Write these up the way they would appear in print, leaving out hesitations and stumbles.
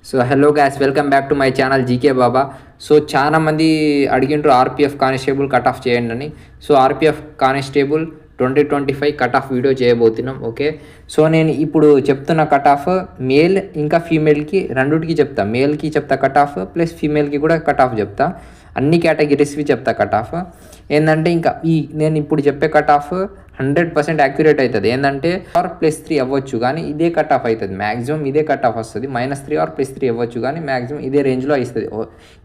So hello gas welcome back to my channel GK Baba. So చాలా మంది అడిగిండ్రు RPF constable cut of చేయండి అని. So RPF constable 2025 cut off video చేయబోతున్నాం. Okay, so నేను ఇప్పుడు చెప్తున్న కట్ ఆఫ్ మేల్ ఇంకా ఫీమేల్కి రెండుటికి చెప్తా. మేల్కి చెప్తా కట్ ఆఫ్ ప్లస్ ఫీమేల్కి కూడా కట్ ఆఫ్ చెప్తా. అన్ని కేటగిరీస్వి చెప్తా కట్ ఆఫ్. ఏంటంటే ఇంకా నేను ఇప్పుడు చెప్పే కట్ ఆఫ్ 100% యాక్యురేట్ అవుతుంది. ఏంటంటే +3 అవ్వచ్చు కానీ ఇదే కట్ ఆఫ్ అవుతుంది. మ్యాక్సిమం ఇదే కట్ ఆఫ్ వస్తుంది. -3 ఆర్ +3 అవ్వచ్చు కానీ మ్యాక్సిమం ఇదే రేంజ్లో వస్తుంది.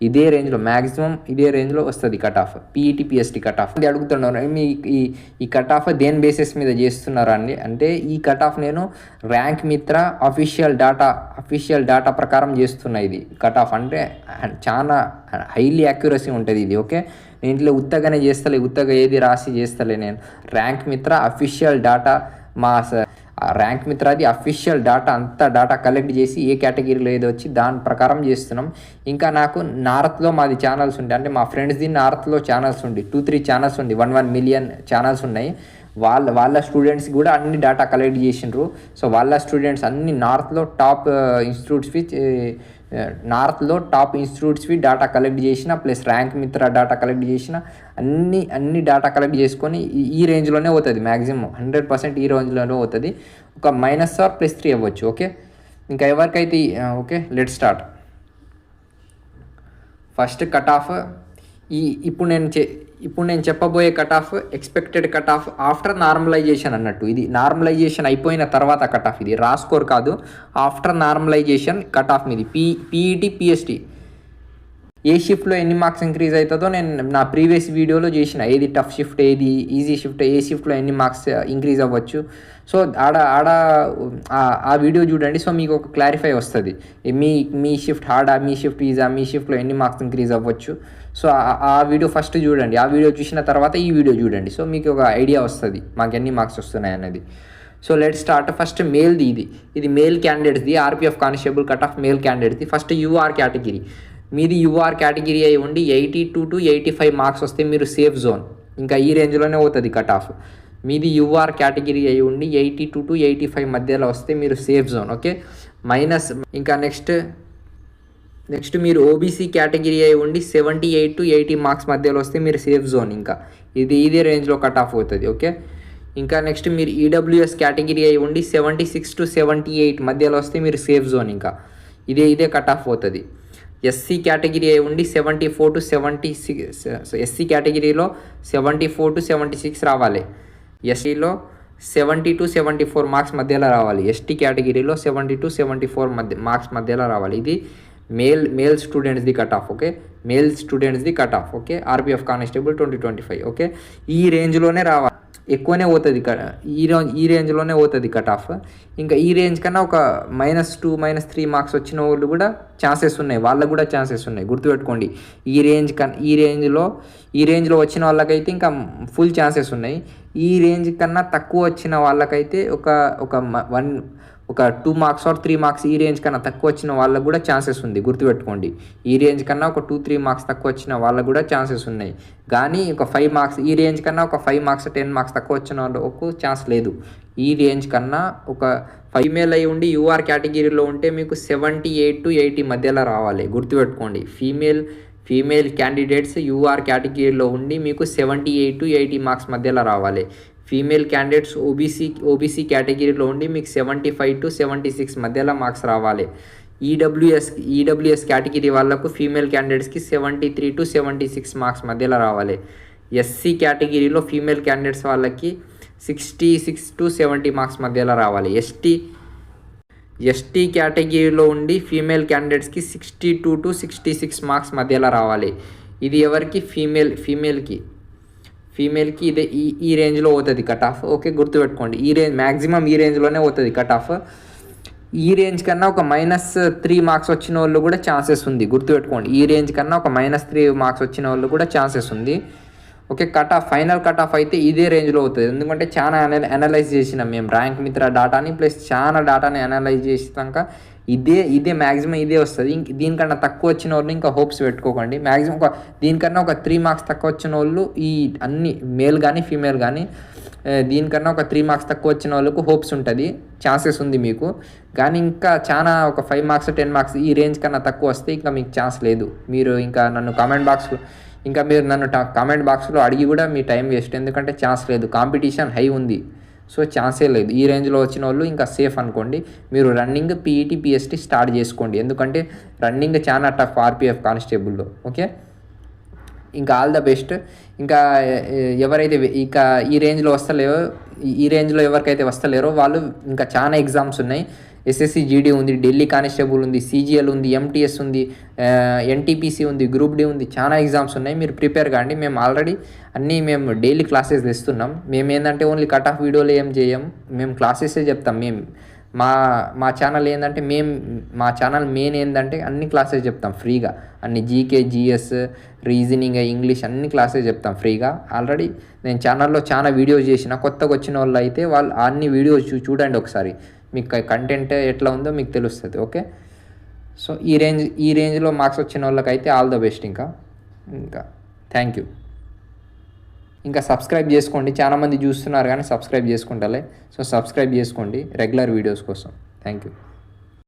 ఇదే రేంజ్లో మ్యాక్సిమం ఇదే రేంజ్లో వస్తుంది cut off. PET PST cut off. ఇది అడుగుతున్నారు మీ ఈ కట్ ఆఫ్ దేని బేసిస్ మీద చేస్తున్నారు అండి అంటే ఈ కట్ ఆఫ్ నేను ర్యాంక్ మిత్ర అఫీషియల్ డేటా ప్రకారం చేస్తున్నా. ఇది కట్ ఆఫ్ అంటే చాలా హైలీ యాక్యురసీ ఉంటుంది ఇది. ఓకే, నేను ఇంట్లో ఉత్తగానే చేస్తలే, ఉత్తగా ఏది రాసి చేస్తలే. నేను rank Mitra official data rank మిత్రది అఫీషియల్ డేటా అంతా డేటా కలెక్ట్ చేసి ఏ కేటగిరీలో ఏదో వచ్చి దాని ప్రకారం చేస్తున్నాం. ఇంకా నాకు నార్త్లో మాది ఛానల్స్ ఉంటాయి. అంటే మా ఫ్రెండ్స్ది నార్త్లో ఛానల్స్ ఉండి 2-3 ఛానల్స్ ఉండి 1 మిలియన్ ఛానల్స్ ఉన్నాయి. వాళ్ళ స్టూడెంట్స్ కూడా అన్ని డేటా కలెక్ట్ చేసిండ్రు. సో వాళ్ళ స్టూడెంట్స్ అన్ని నార్త్లో టాప్ ఇన్స్టిట్యూట్స్వి డేటా కలెక్ట్ చేసిన ప్లస్ ర్యాంక్ మిత్ర డేటా కలెక్ట్ చేసిన అన్ని డేటా కలెక్ట్ చేసుకొని ఈ రేంజ్లోనే అవుతుంది. మ్యాక్సిమం 100% ఈ రేంజ్లోనే అవుతుంది. ఒక -3 ఆర్ +3 అవ్వచ్చు. ఓకే, ఇంకా ఎవరికైతే okay let start. First cut off ఇప్పుడు నేను చెప్పబోయే cut off expected cut off after normalisation అన్నట్టు. ఇది నార్మలైజేషన్ అయిపోయిన తర్వాత కట్ ఆఫ్. ఇది రా స్కోర్ కాదు, ఆఫ్టర్ నార్మలైజేషన్ కట్ ఆఫ్ మీది. పీఈటీ పిఎస్టీ ఏ షిఫ్ట్లో ఎన్ని మార్క్స్ ఇంక్రీజ్ అవుతుందో నేను నా ప్రీవియస్ వీడియోలో చేసిన. ఏది టఫ్ షిఫ్ట్, ఏది ఈజీ షిఫ్ట్, ఏ షిఫ్ట్లో ఎన్ని మార్క్స్ ఇంక్రీజ్ అవ్వచ్చు. సో ఆ వీడియో చూడండి. సో మీకు ఒక క్లారిఫై వస్తుంది. మీ షిఫ్ట్ హార్డా, మీ షిఫ్ట్ ఈజా, మీ షిఫ్ట్లో ఎన్ని మార్క్స్ ఇంక్రీజ్ అవ్వచ్చు. సో ఆ వీడియో ఫస్ట్ చూడండి. ఆ వీడియో చూసిన తర్వాత ఈ వీడియో చూడండి. సో మీకు ఒక ఐడియా వస్తుంది మాకు ఎన్ని మార్క్స్ వస్తున్నాయి అనేది. So let start. ఫస్ట్ మేల్ది. ఇది మేల్ క్యాండిడేట్స్ది RPF constable cut off male క్యాండిడేట్ది. First UR category. మీది యూఆర్ కేటగిరీ అయి ఉండి 82 to 85 మార్క్స్ వస్తే మీరు సేఫ్ జోన్. ఇంకా ఈ రేంజ్లోనే అవుతుంది కట్ ఆఫ్. మీది యూఆర్ కేటగిరీ అయి ఉండి 82 to 85 మధ్యలో వస్తే మీరు సేఫ్ జోన్. ఓకే, ఇంకా నెక్స్ట్ మీరు ఓబీసీ కేటగిరీ అయి ఉండి 78 to 80 మార్క్స్ మధ్యలో వస్తే మీరు సేఫ్ జోన్. ఇంకా ఇదే రేంజ్లో కట్ ఆఫ్ అవుతుంది. ఓకే, ఇంకా నెక్స్ట్ మీరు ఈడబ్ల్యూఎస్ కేటగిరీ అయి ఉండి 76 to 78 మధ్యలో వస్తే మీరు సేఫ్ జోన్. ఇంకా ఇదే కట్ ఆఫ్ అవుతుంది. ఎస్సీ కేటగిరీ అయి ఉండి 74 to 76. ఎస్సీ కేటగిరీలో 74 to 76 రావాలి. ఎస్సీలో 70 to 74 మార్క్స్ మధ్యలో రావాలి. ఎస్టీ కేటగిరీలో 70 to 74 మార్క్స్ మధ్యలో రావాలి. ఇది మేల్ స్టూడెంట్స్ది కట్ ఆఫ్. ఓకే, మేల్ స్టూడెంట్స్ది cut off. Okay, RPF constable 2025. Okay, ఈ రేంజ్లోనే రావాలి. ఎక్కువనే అవుతుంది ఈ రేంజ్లోనే అవుతుంది కట్ ఆఫ్. ఇంకా ఈ రేంజ్ కన్నా ఒక -2 -3 మార్క్స్ వచ్చిన వాళ్ళు కూడా ఛాన్సెస్ ఉన్నాయి. వాళ్ళకు కూడా ఛాన్సెస్ ఉన్నాయి, గుర్తుపెట్టుకోండి. ఈ రేంజ్లో వచ్చిన వాళ్ళకైతే ఇంకా ఫుల్ ఛాన్సెస్ ఉన్నాయి. ఈ రేంజ్ కన్నా తక్కువ వచ్చిన వాళ్ళకైతే ఒక 2 మార్క్స్ ఆర్ 3 మార్క్స్ ఈ రేంజ్ కన్నా తక్కువ వచ్చిన వాళ్ళకు కూడా ఛాన్సెస్ ఉంది, గుర్తుపెట్టుకోండి. ఈ రేంజ్ కన్నా ఒక 2-3 మార్క్స్ తక్కువ వచ్చిన వాళ్ళకు కూడా ఛాన్సెస్ ఉన్నాయి. కానీ ఒక 5 మార్క్స్ ఈ రేంజ్ కన్నా ఒక 5 మార్క్స్ 10 మార్క్స్ తక్కువ వచ్చిన వాళ్ళకు ఛాన్స్ లేదు. ఈ రేంజ్ కన్నా ఒక ఫీమేల్ అయి ఉండి యూఆర్ కేటగిరీలో ఉంటే మీకు 78 to 80 మధ్యలో రావాలి, గుర్తుపెట్టుకోండి. ఫీమేల్ క్యాండిడేట్స్ యూఆర్ కేటగిరీలో ఉండి మీకు 78 to 80 మార్క్స్ మధ్యలో రావాలి. ఫీమేల్ క్యాండిడేట్స్ ఓబీసీ కేటగిరీలో ఉండి మీకు 75 to 76 మధ్యలో మార్క్స్ రావాలి. ఈడబ్ల్యూఎస్ కేటగిరీ వాళ్ళకు ఫీమేల్ క్యాండిడేట్స్కి 73 to 76 మార్క్స్ మధ్యలో రావాలి. ఎస్సీ కేటగిరీలో ఫీమేల్ క్యాండిడేట్స్ వాళ్ళకి 66 to 70 మార్క్స్ మధ్యలో రావాలి. ఎస్టీ కేటగిరీలో ఉండి ఫీమేల్ క్యాండిడేట్స్కి 62 to 66 మార్క్స్ మధ్యలో రావాలి. ఇది ఎవరికి? ఫీమేల్కి ఇదే ఈ రేంజ్లో అవుతుంది కట్ ఆఫ్. ఓకే, గుర్తుపెట్టుకోండి. మ్యాక్సిమం ఈ రేంజ్లోనే అవుతుంది కట్ ఆఫ్. ఈ రేంజ్ కన్నా ఒక -3 మార్క్స్ వచ్చిన వాళ్ళు కూడా ఛాన్సెస్ ఉంది, గుర్తుపెట్టుకోండి. ఈ రేంజ్ కన్నా ఒక -3 మార్క్స్ వచ్చిన వాళ్ళు కూడా ఛాన్సెస్ ఉంది. Okay, cut off final cut off అయితే ఇదే రేంజ్లో అవుతుంది. ఎందుకంటే చాలా అనలైజ్ చేసినాం మేము ర్యాంక్ మిత్ర డేటాని ప్లస్ చాలా డేటాని అనలైజ్ చేసినాక ఇదే మ్యాక్సిమం ఇదే వస్తుంది. దీనికన్నా తక్కువ వచ్చిన వాళ్ళు ఇంకా హోప్స్ పెట్టుకోకండి. మ్యాక్సిమం దీనికన్నా ఒక 3 మార్క్స్ తక్కువ వచ్చిన వాళ్ళు ఈ అన్ని మేల్ కానీ ఫీమేల్ కానీ దీనికన్నా ఒక 3 మార్క్స్ తక్కువ వచ్చిన వాళ్ళకు హోప్స్ ఉంటుంది, ఛాన్సెస్ ఉంది మీకు. కానీ ఇంకా చాలా ఒక 5 మార్క్స్ 10 మార్క్స్ ఈ రేంజ్ కన్నా తక్కువ వస్తే ఇంకా మీకు ఛాన్స్ లేదు. మీరు ఇంకా నన్ను కామెంట్ బాక్స్లో అడిగి కూడా మీ టైం వేస్ట్, ఎందుకంటే ఛాన్స్ లేదు, కాంపిటీషన్ హై ఉంది. సో ఛాన్సే లేదు. ఈ రేంజ్లో వచ్చిన వాళ్ళు ఇంకా సేఫ్ అనుకోండి. మీరు రన్నింగ్ పీఈటీ పిఎస్టీ స్టార్ట్ చేసుకోండి, ఎందుకంటే రన్నింగ్ చాలా టఫ్ ఆర్పిఎఫ్ కానిస్టేబుల్లో. ఓకే, ఇంకా ఆల్ ద బెస్ట్. ఇంకా ఎవరైతే ఇక ఈ రేంజ్లో ఎవరికైతే వస్తలేరో వాళ్ళు ఇంకా చాలా ఎగ్జామ్స్ ఉన్నాయి. ఎస్ఎస్సి జీడీ ఉంది, ఢిల్లీ కానిస్టేబుల్ ఉంది, సీజీఎల్ ఉంది, ఎంటీఎస్ ఉంది, ఎన్టీపీసీ ఉంది, గ్రూప్ డి ఉంది, చాలా ఎగ్జామ్స్ ఉన్నాయి. మీరు ప్రిపేర్ కాండి. మేము ఆల్రెడీ మేము డైలీ క్లాసెస్ తెస్తున్నాం. మేము ఏంటంటే ఓన్లీ కట్ ఆఫ్ వీడియోలు ఏం చేయం, మేము క్లాసెసే చెప్తాం. మా ఛానల్ ఏంటంటే మా ఛానల్ మెయిన్ ఏంటంటే అన్ని క్లాసెస్ చెప్తాం ఫ్రీగా. అన్ని జీకే, జిఎస్, రీజనింగ్, ఇంగ్లీష్ అన్ని క్లాసెస్ చెప్తాం ఫ్రీగా. ఆల్రెడీ నేను ఛానల్లో చాలా వీడియోస్ చేసిన. కొత్తగా వచ్చిన వాళ్ళు అయితే వాళ్ళు అన్ని వీడియోస్ చూడండి ఒకసారి, మీకు కంటెంట్ ఎట్లా ఉందో మీకు తెలుస్తుంది. ఓకే, సో ఈ రేంజ్లో మార్క్స్ వచ్చిన వాళ్ళకైతే ఆల్ ద బెస్ట్. ఇంకా థ్యాంక్ యూ. ఇంకా సబ్స్క్రైబ్ చేసుకోండి. చాలామంది చూస్తున్నారు కానీ సబ్స్క్రైబ్ చేసుకుంటాలే. సో సబ్స్క్రైబ్ చేసుకోండి రెగ్యులర్ వీడియోస్ కోసం. Thank you.